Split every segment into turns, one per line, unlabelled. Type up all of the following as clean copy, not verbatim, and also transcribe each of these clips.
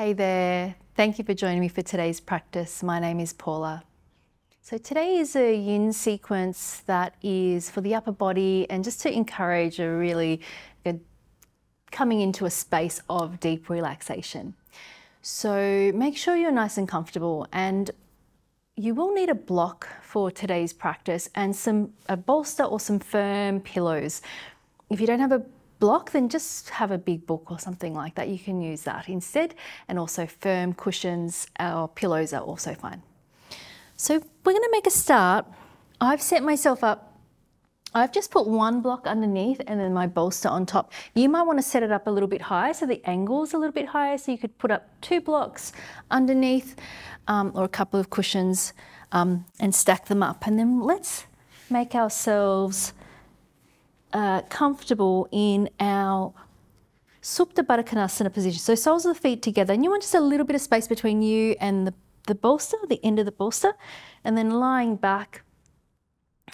Hey there, thank you for joining me for today's practice. My name is Paula. So today is a yin sequence that is for the upper body and just to encourage a really good coming into a space of deep relaxation. So make sure you're nice and comfortable, and you will need a block for today's practice and a bolster or some firm pillows. If you don't have a block, then just have a big book or something like that. You can use that instead, and also firm cushions or pillows are also fine. So we're going to make a start. I've set myself up. I've just put one block underneath and then my bolster on top. You might want to set it up a little bit higher so the angle's a little bit higher, so you could put up 2 blocks underneath or a couple of cushions and stack them up. And then let's make ourselves comfortable in our Supta Baddha Konasana position. So soles of the feet together, and you want just a little bit of space between you and the bolster, the end of the bolster, and then lying back.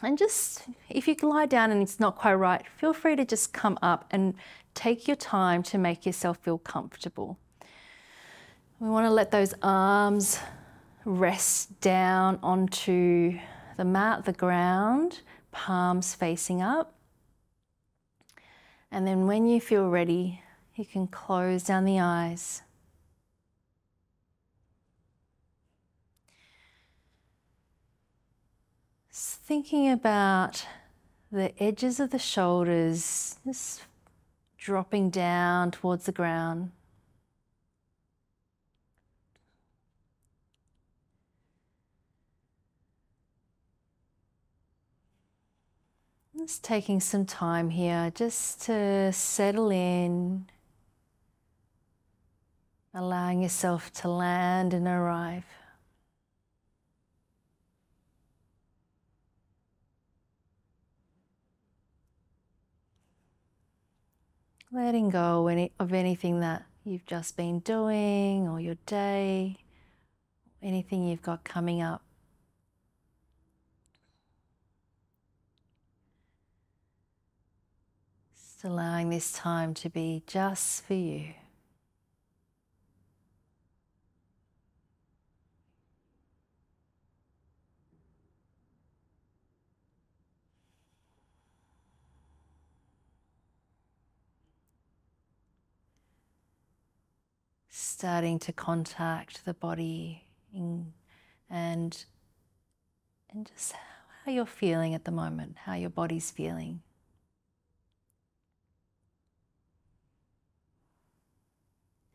And just, if you can lie down and it's not quite right, feel free to just come up and take your time to make yourself feel comfortable. We want to let those arms rest down onto the mat, the ground, palms facing up. And then when you feel ready, you can close down the eyes. Thinking about the edges of the shoulders, just dropping down towards the ground. Just taking some time here just to settle in, allowing yourself to land and arrive. Letting go of anything that you've just been doing or your day, anything you've got coming up. Just allowing this time to be just for you. Starting to contact the body and just how you're feeling at the moment, how your body's feeling.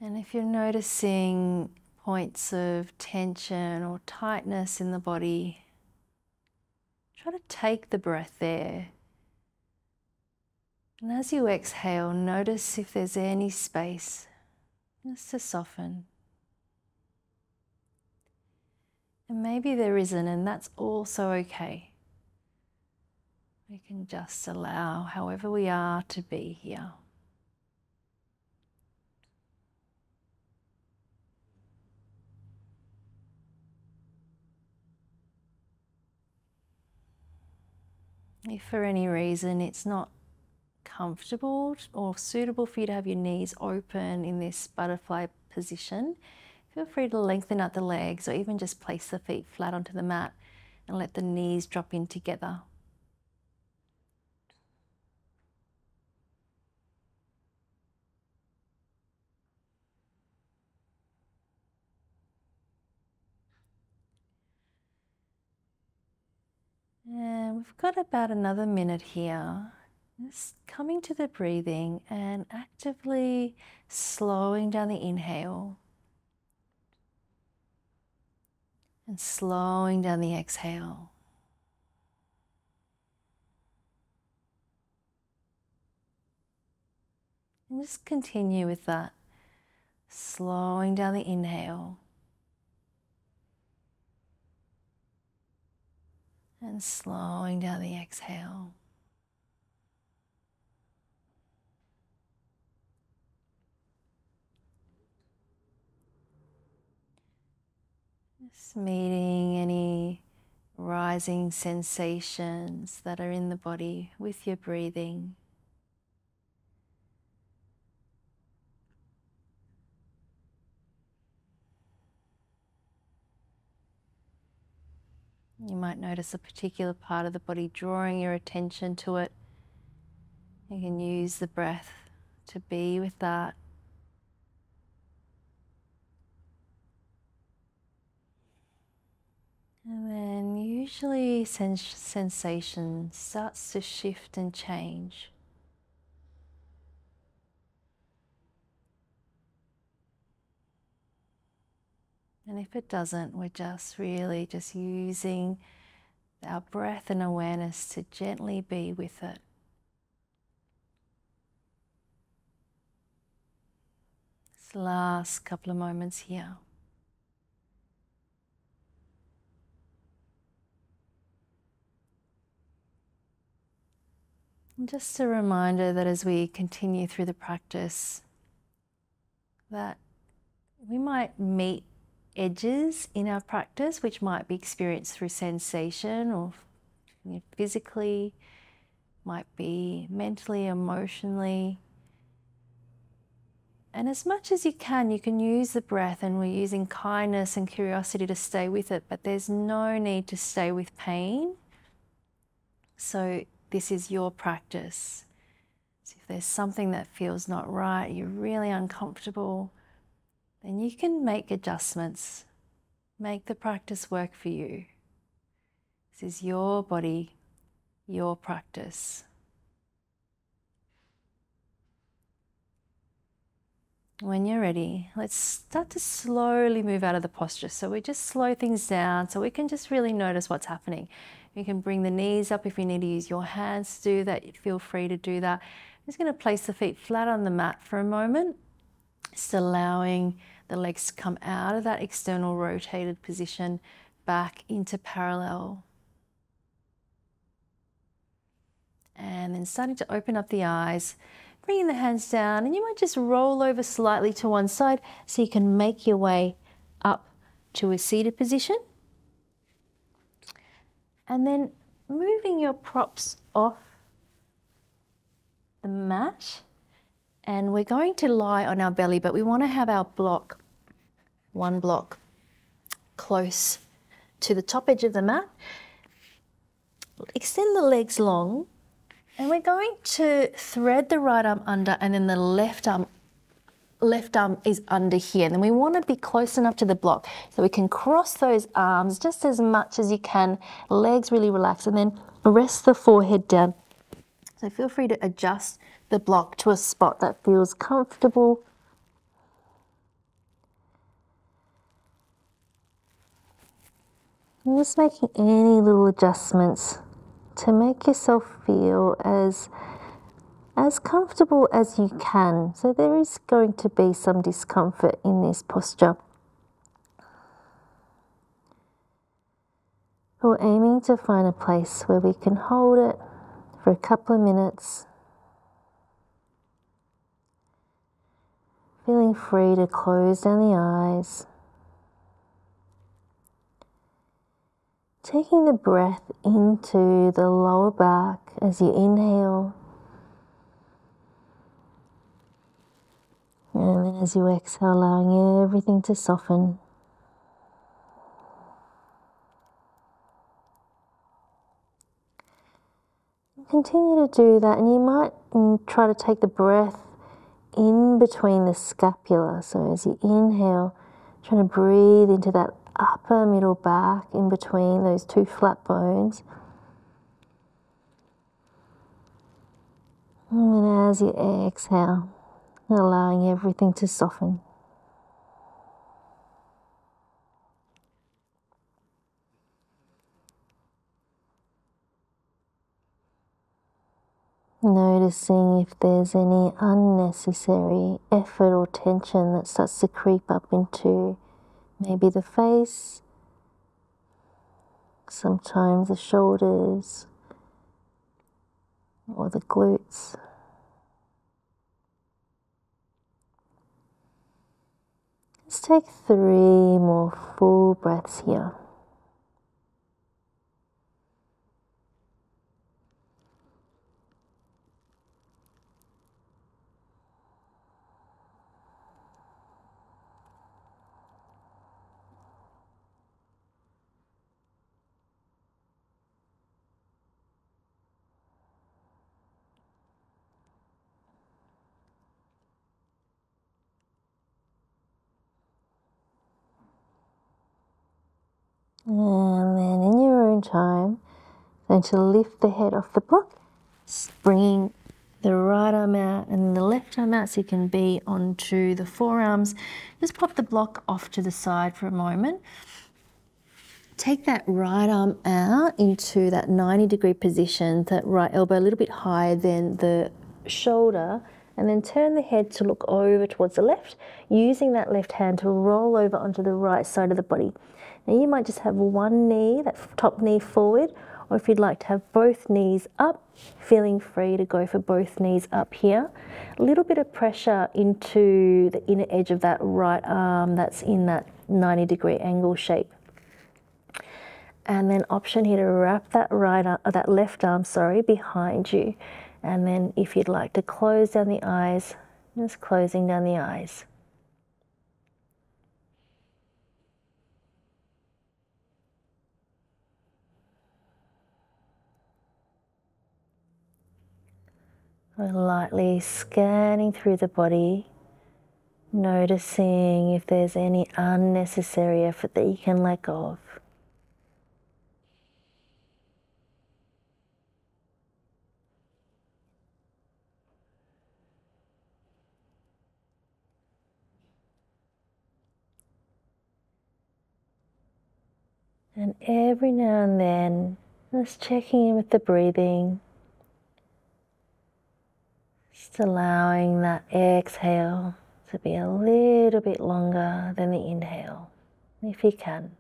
And if you're noticing points of tension or tightness in the body, try to take the breath there. And as you exhale, notice if there's any space just to soften. And maybe there isn't, and that's also okay. We can just allow however we are to be here. If for any reason it's not comfortable or suitable for you to have your knees open in this butterfly position, feel free to lengthen out the legs or even just place the feet flat onto the mat and let the knees drop in together. And we've got about another minute here. Just coming to the breathing and actively slowing down the inhale and slowing down the exhale. And just continue with that, slowing down the inhale and slowing down the exhale. Just meeting any rising sensations that are in the body with your breathing. You might notice a particular part of the body drawing your attention to it. You can use the breath to be with that. And then usually sensation starts to shift and change. And if it doesn't, we're just really just using our breath and awareness to gently be with it. This last couple of moments here. And just a reminder that as we continue through the practice, that we might meet edges in our practice, which might be experienced through sensation or physically, might be mentally, emotionally. And as much as you can use the breath, and we're using kindness and curiosity to stay with it, but there's no need to stay with pain. So this is your practice. So if there's something that feels not right, you're really uncomfortable, then you can make adjustments. Make the practice work for you. This is your body, your practice. When you're ready, let's start to slowly move out of the posture. So we just slow things down so we can just really notice what's happening. You can bring the knees up if you need to use your hands to do that. Feel free to do that. I'm just going to place the feet flat on the mat for a moment, just allowing the legs to come out of that external rotated position back into parallel. And then starting to open up the eyes, bringing the hands down, and you might just roll over slightly to one side so you can make your way up to a seated position. And then moving your props off the mat, and we're going to lie on our belly, but we want to have our block, one block, close to the top edge of the mat. Extend the legs long, and we're going to thread the right arm under, and then the left arm is under here. And then we want to be close enough to the block so we can cross those arms just as much as you can. Legs really relax, and then rest the forehead down. So feel free to adjust the block to a spot that feels comfortable. And just making any little adjustments to make yourself feel as comfortable as you can. So there is going to be some discomfort in this posture. We're aiming to find a place where we can hold it for a couple of minutes, feeling free to close down the eyes, taking the breath into the lower back as you inhale, and then as you exhale, allowing everything to soften. Continue to do that, and you might try to take the breath in between the scapula. So as you inhale, trying to breathe into that upper middle back in between those two flat bones. And then as you exhale, allowing everything to soften. Noticing if there's any unnecessary effort or tension that starts to creep up into maybe the face, sometimes the shoulders or the glutes. Let's take 3 more full breaths here. And then in your own time, going to lift the head off the block, bringing the right arm out and the left arm out so you can be onto the forearms. Just pop the block off to the side for a moment. Take that right arm out into that 90-degree position, that right elbow a little bit higher than the shoulder, and then turn the head to look over towards the left, using that left hand to roll over onto the right side of the body. Now you might just have one knee, that top knee forward, or if you'd like to have both knees up, feeling free to go for both knees up here. A little bit of pressure into the inner edge of that right arm that's in that 90-degree angle shape. And then option here to wrap that that left arm, behind you. And then if you'd like to close down the eyes, just closing down the eyes. We're lightly scanning through the body, noticing if there's any unnecessary effort that you can let go of. And every now and then, just checking in with the breathing, just allowing that exhale to be a little bit longer than the inhale, if you can.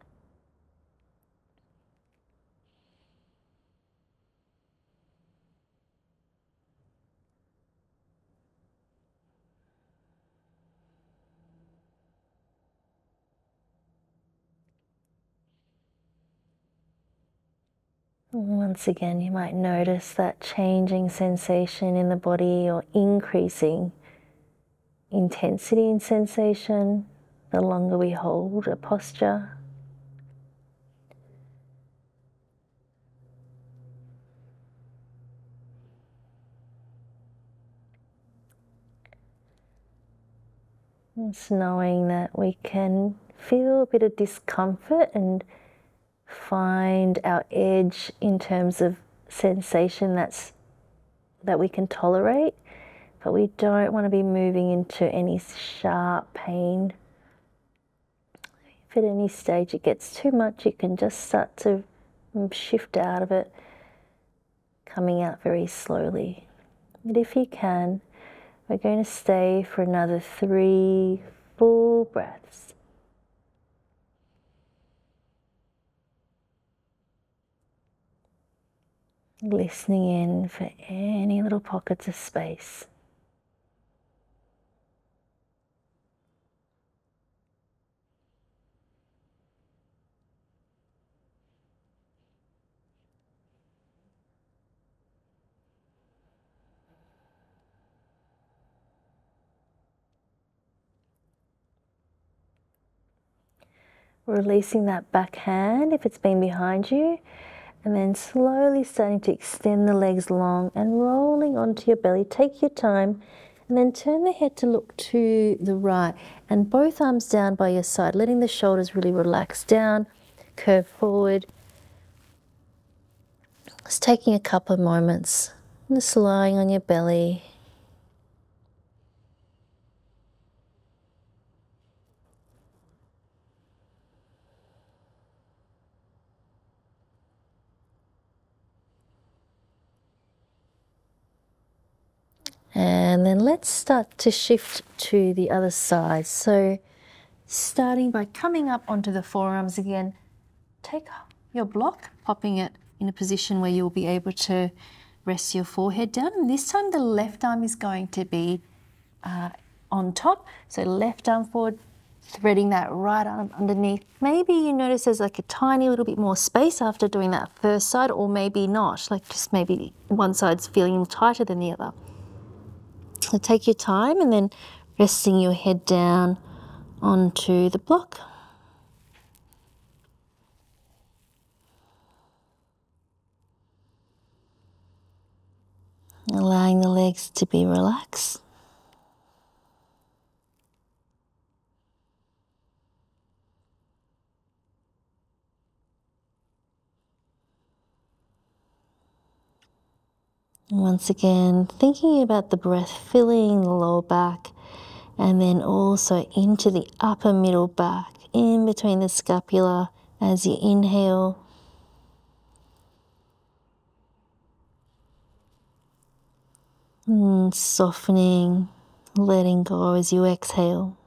Once again, you might notice that changing sensation in the body or increasing intensity in sensation the longer we hold a posture. Just knowing that we can feel a bit of discomfort and find our edge in terms of sensation that we can tolerate, but we don't want to be moving into any sharp pain. If at any stage it gets too much, you can just start to shift out of it, coming out very slowly. But if you can, we're going to stay for another 3 full breaths. Listening in for any little pockets of space. Releasing that back hand if it's been behind you, and then slowly starting to extend the legs long and rolling onto your belly. Take your time, and then turn the head to look to the right, and both arms down by your side, letting the shoulders really relax down, curve forward. Just taking a couple of moments, just lying on your belly. And then let's start to shift to the other side. So starting by coming up onto the forearms again, take your block, popping it in a position where you'll be able to rest your forehead down. And this time the left arm is going to be on top. So left arm forward, threading that right arm underneath. Maybe you notice there's like a tiny little bit more space after doing that first side, or maybe not, like just maybe one side's feeling tighter than the other. So take your time and then resting your head down onto the block. Allowing the legs to be relaxed.
Once again, thinking about the breath filling the lower back and then also into the upper middle back, in between the scapula as you inhale. And softening, letting go as you exhale.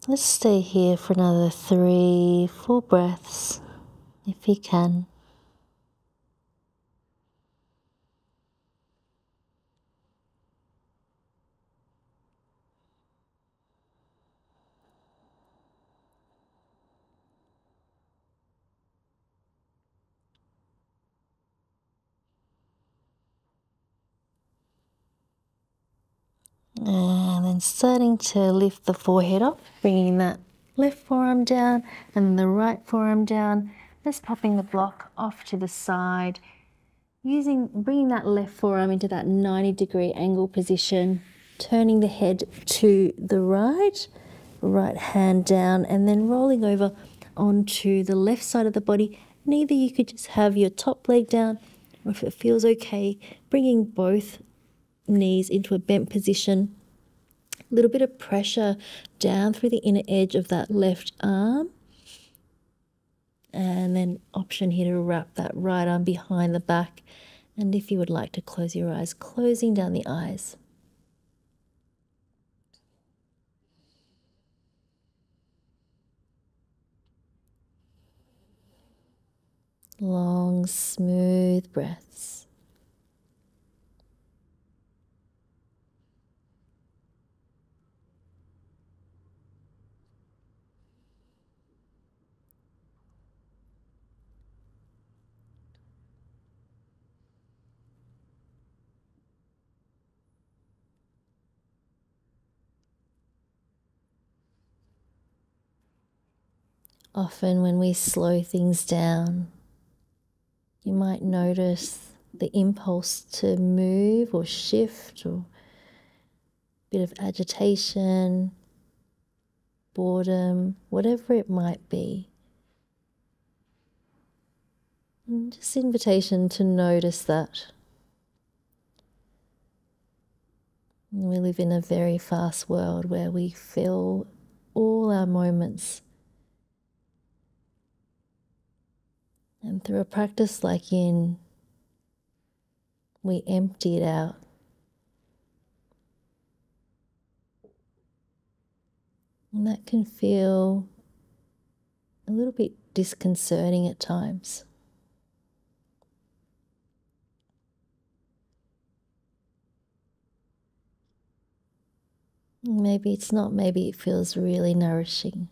Let's stay here for another 3 full breaths, if you can. And then starting to lift the forehead up, bringing that left forearm down and the right forearm down. Just popping the block off to the side. Bringing that left forearm into that 90-degree angle position. Turning the head to the right hand down, and then rolling over onto the left side of the body. And either you could just have your top leg down, or if it feels okay, bringing both knees into a bent position. A little bit of pressure down through the inner edge of that left arm. And then option here to wrap that right arm behind the back. And if you would like to close your eyes, closing down the eyes. Long, smooth breaths. Often when we slow things down, you might notice the impulse to move or shift, or a bit of agitation, boredom, whatever it might be. And just invitation to notice that. We live in a very fast world where we fill all our moments. And through a practice like yin, we empty it out. And that can feel a little bit disconcerting at times. Maybe it's not, maybe it feels really nourishing.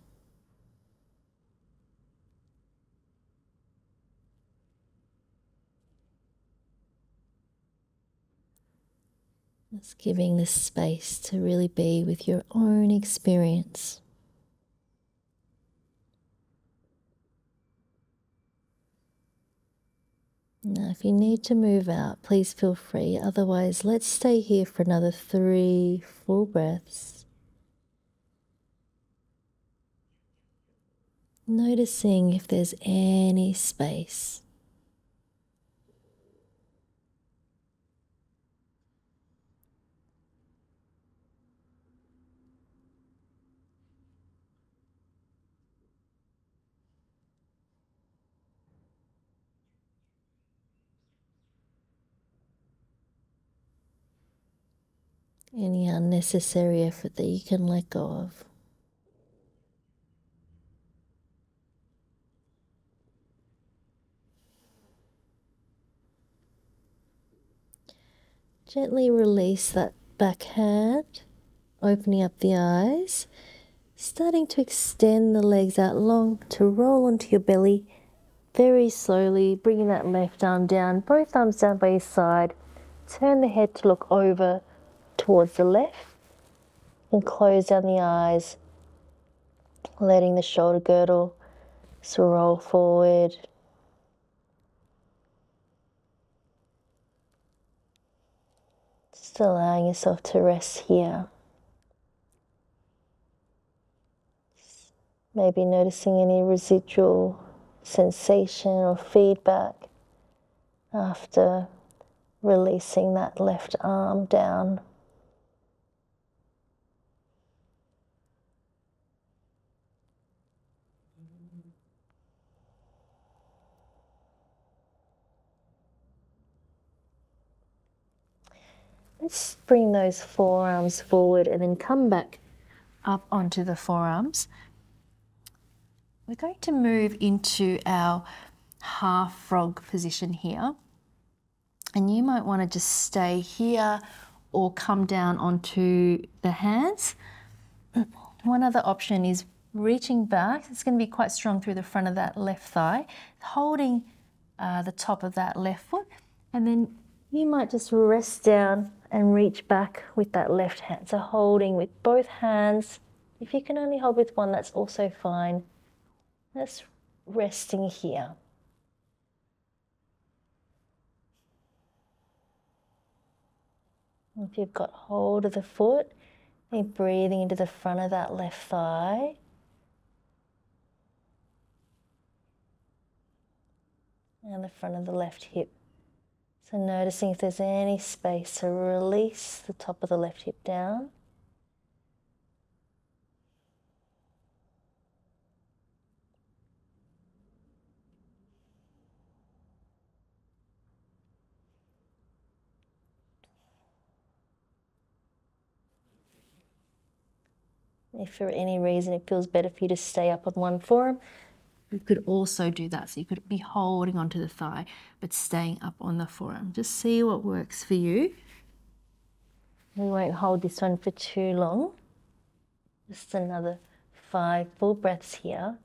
It's giving this space to really be with your own experience. Now, if you need to move out, please feel free. Otherwise, let's stay here for another 3 full breaths. Noticing if there's any space. Any unnecessary effort that you can let go of. Gently release that back hand, opening up the eyes, starting to extend the legs out long to roll onto your belly, very slowly bringing that left arm down, both arms down by your side. Turn the head to look over towards the left and close down the eyes, letting the shoulder girdle roll forward. Just allowing yourself to rest here. Maybe noticing any residual sensation or feedback after releasing that left arm down. Let's bring those forearms forward and then come back up onto the forearms. We're going to move into our half frog position here. And you might want to just stay here or come down onto the hands. One other option is reaching back. It's going to be quite strong through the front of that left thigh, holding the top of that left foot, and then you might just rest down and reach back with that left hand. So holding with both hands. If you can only hold with one, that's also fine. Just resting here. If you've got hold of the foot, and breathing into the front of that left thigh. And the front of the left hip. So noticing if there's any space to release the top of the left hip down. If for any reason it feels better for you to stay up on one forearm, you could also do that. So you could be holding onto the thigh, but staying up on the forearm. Just see what works for you. We won't hold this one for too long. Just another 5 full breaths here.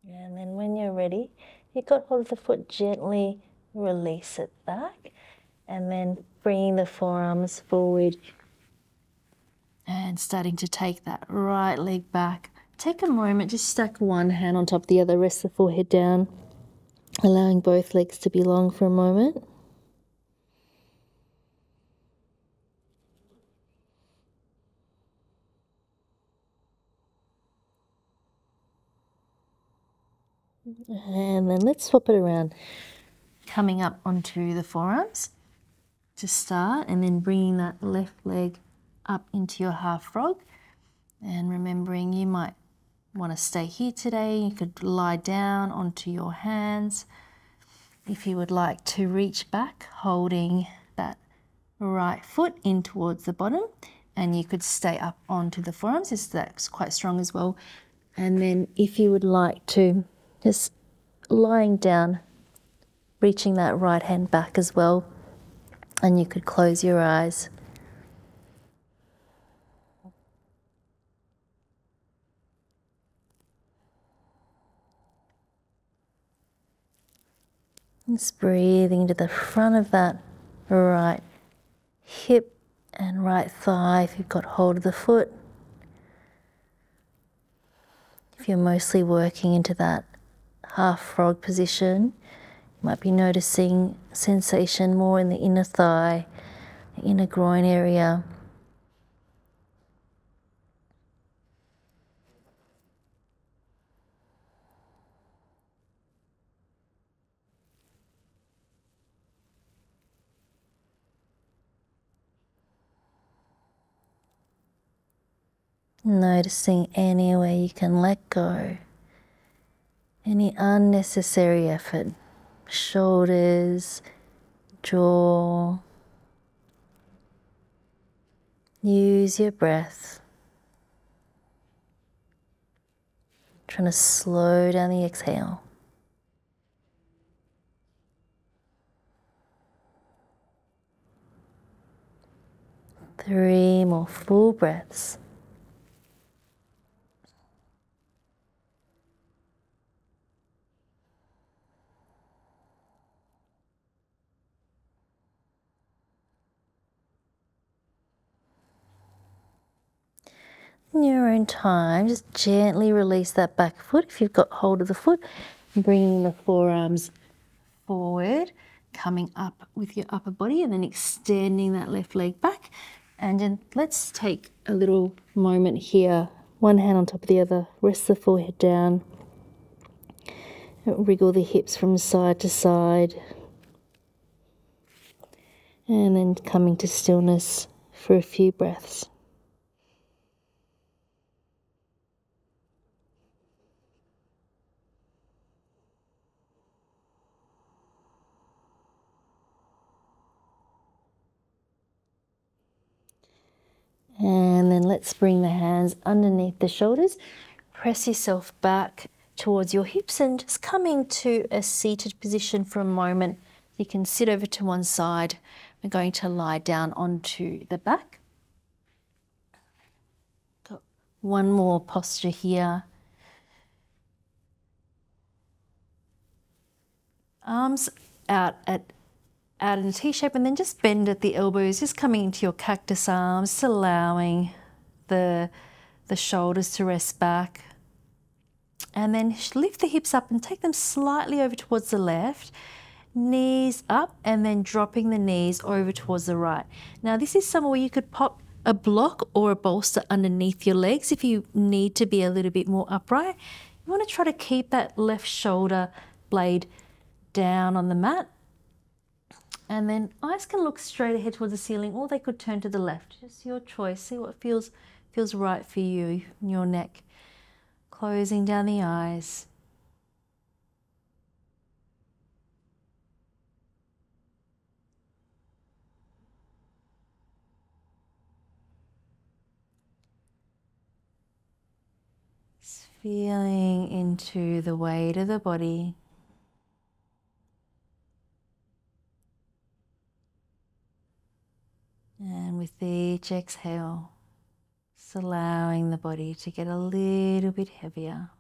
And then when you're ready, you got hold of the foot, gently release it back, and then bringing the forearms forward and starting to take that right leg back. Take a moment, just stack one hand on top of the other, rest the forehead down, allowing both legs to be long for a moment. And then let's swap it around. Coming up onto the forearms to start, and then bringing that left leg up into your half frog. And remembering you might want to stay here today. You could lie down onto your hands. If you would like to reach back, holding that right foot in towards the bottom, and you could stay up onto the forearms. That's quite strong as well. And then if you would like to, just lying down, reaching that right hand back as well, and you could close your eyes. Just breathing into the front of that right hip and right thigh if you've got hold of the foot. If you're mostly working into that half frog position, you might be noticing sensation more in the inner thigh, the inner groin area. Noticing anywhere you can let go, any unnecessary effort, shoulders, jaw. Use your breath. Trying to slow down the exhale. 3 more full breaths. In your own time, just gently release that back foot if you've got hold of the foot, bringing the forearms forward, coming up with your upper body and then extending that left leg back. And then let's take a little moment here, one hand on top of the other, rest the forehead down, wriggle the hips from side to side, and then coming to stillness for a few breaths. And then let's bring the hands underneath the shoulders. Press yourself back towards your hips and just coming to a seated position for a moment. You can sit over to one side. We're going to lie down onto the back. Got one more posture here. Arms out in a T shape, and then just bend at the elbows, just coming into your cactus arms, just allowing the shoulders to rest back. And then lift the hips up and take them slightly over towards the left, knees up, and then dropping the knees over towards the right. Now this is somewhere where you could pop a block or a bolster underneath your legs if you need to be a little bit more upright. You want to try to keep that left shoulder blade down on the mat. And then eyes can look straight ahead towards the ceiling, or they could turn to the left. Just your choice. See what feels right for you in your neck. Closing down the eyes. Just feeling into the weight of the body. And with each exhale, just allowing the body to get a little bit heavier.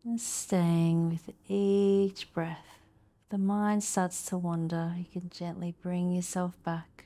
And staying with each breath. If the mind starts to wander, you can gently bring yourself back.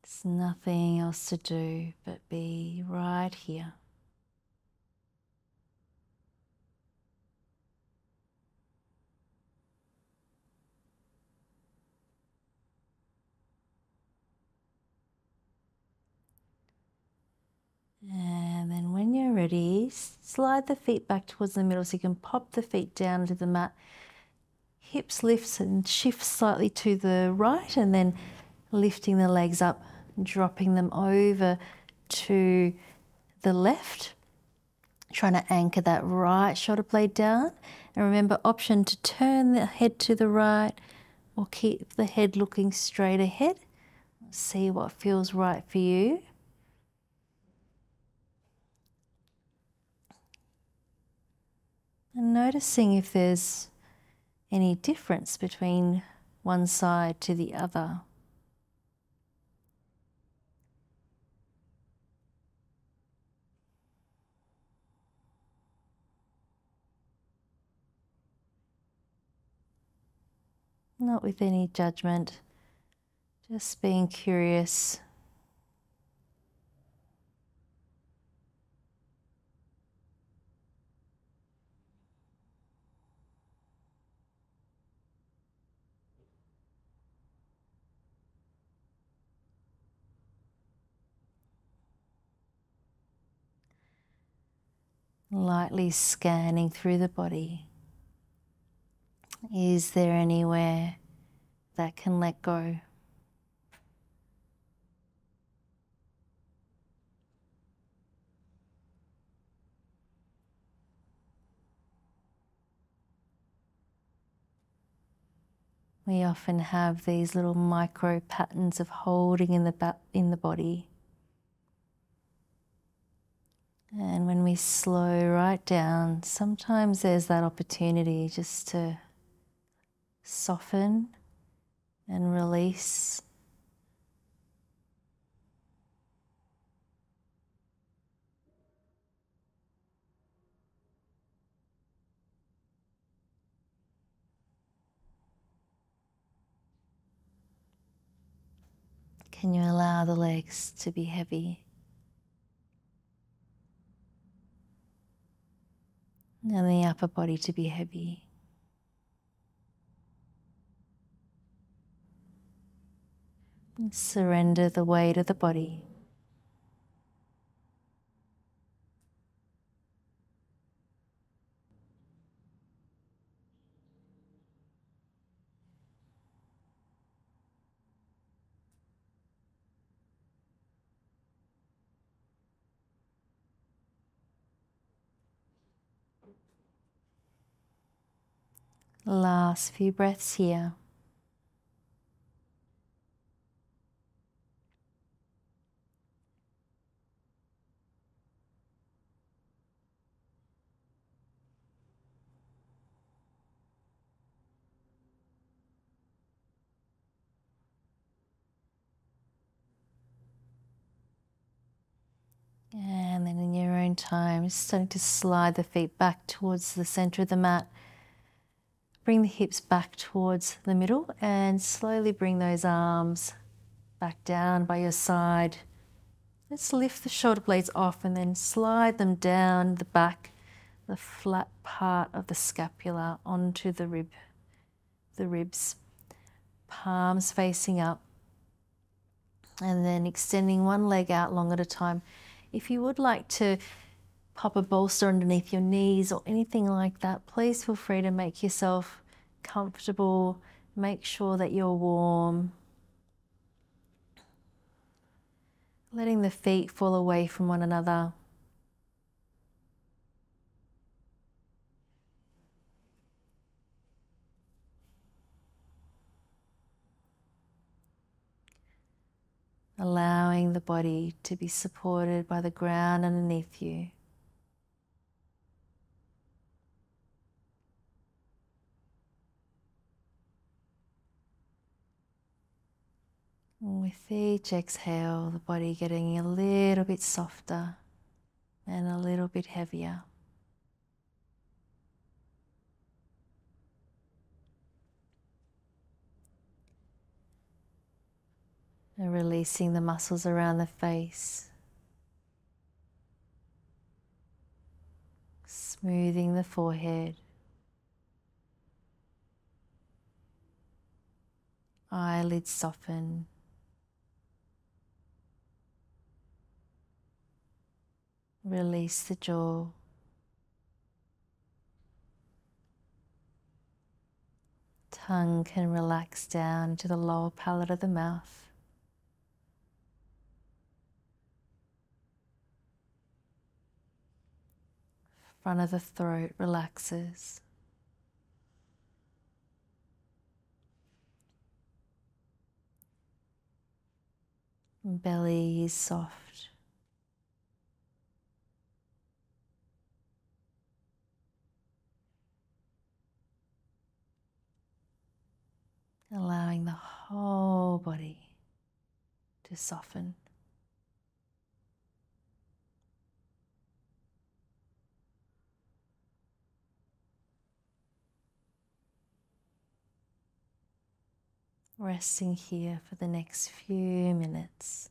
There's nothing else to do but be right here. And then when you're ready, slide the feet back towards the middle so you can pop the feet down to the mat. Hips lift and shift slightly to the right, and then lifting the legs up, dropping them over to the left. Trying to anchor that right shoulder blade down. And remember, option to turn the head to the right or keep the head looking straight ahead. See what feels right for you. And noticing if there's any difference between one side to the other. Not with any judgment, just being curious. Lightly scanning through the body. Is there anywhere that can let go? We often have these little micro patterns of holding in the body. And when we slow right down, sometimes there's that opportunity just to soften and release. Can you allow the legs to be heavy? And the upper body to be heavy. And surrender the weight of the body. Last few breaths here. And then in your own time, just starting to slide the feet back towards the center of the mat. Bring the hips back towards the middle and slowly bring those arms back down by your side. Let's lift the shoulder blades off and then slide them down the back, the flat part of the scapula onto the ribs. Palms facing up. And then extending one leg out long at a time. If you would like to pop a bolster underneath your knees or anything like that, please feel free to make yourself comfortable. Make sure that you're warm. Letting the feet fall away from one another. Allowing the body to be supported by the ground underneath you. With each exhale, the body getting a little bit softer and a little bit heavier. And releasing the muscles around the face. Smoothing the forehead. Eyelids soften. Release the jaw. Tongue can relax down to the lower palate of the mouth. Front of the throat relaxes. Belly is soft.
allowing the whole body to soften. Resting here for the next few minutes.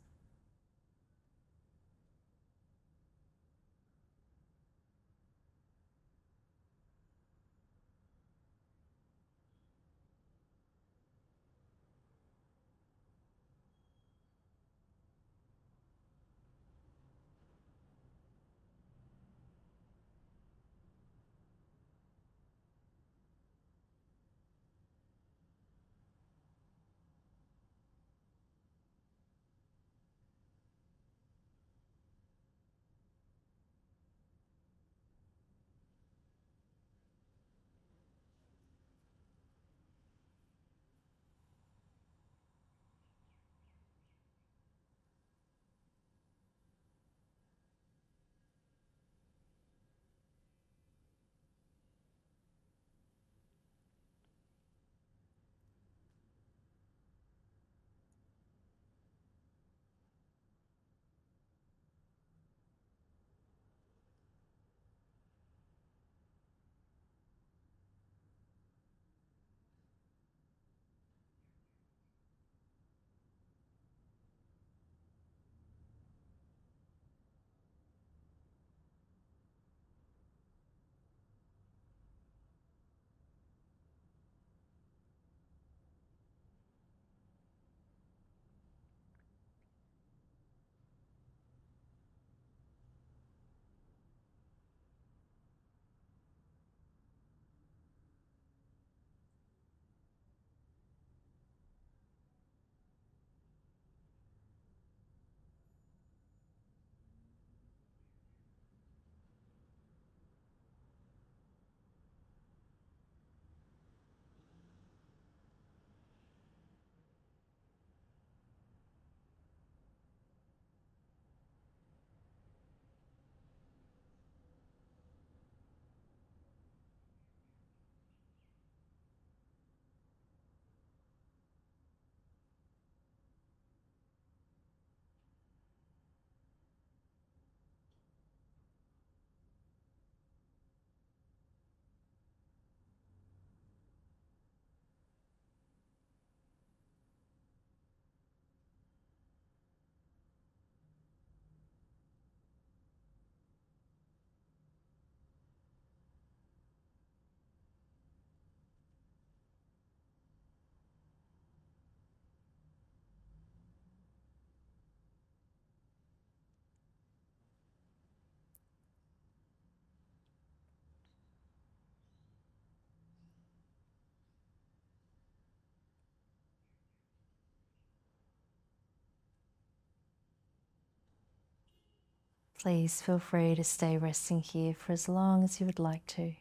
Please feel free to stay resting here for as long as you would like to.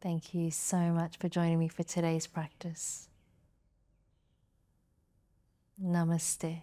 Thank you so much for joining me for today's practice. Namaste.